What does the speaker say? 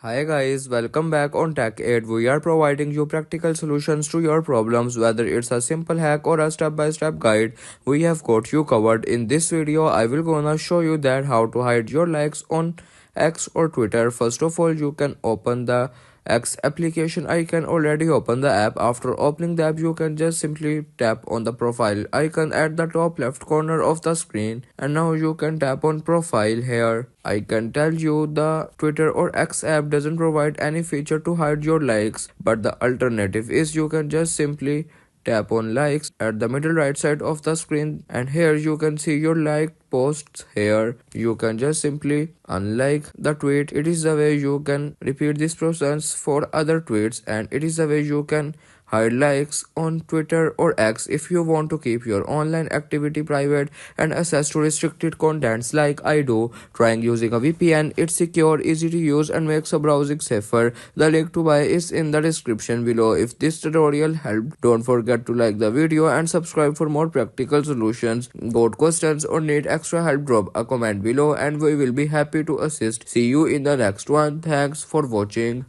Hi guys, welcome back on Tech Aid. We are providing you practical solutions to your problems, whether it's a simple hack or a step-by-step guide. We have got you covered. In this video, I will gonna show you that how to hide your likes on X or Twitter. First of all, you can open the X application. I can already open the app. After opening the app, you can just simply tap on the profile icon at the top left corner of the screen, and now you can tap on profile here. I can tell you the Twitter or X app doesn't provide any feature to hide your likes, but the alternative is you can just simply tap on likes at the middle right side of the screen, and here you can see your like posts. Here you can just simply unlike the tweet. It is the way you can repeat this process for other tweets, and it is the way you can hide likes on Twitter or X if you want to keep your online activity private and access to restricted contents like I do. Trying using a VPN, it's secure, easy to use, and makes a browsing safer. The link to buy is in the description below. If this tutorial helped, don't forget to like the video and subscribe for more practical solutions. Got questions or need extra help, drop a comment below and we will be happy to assist. See you in the next one. Thanks for watching.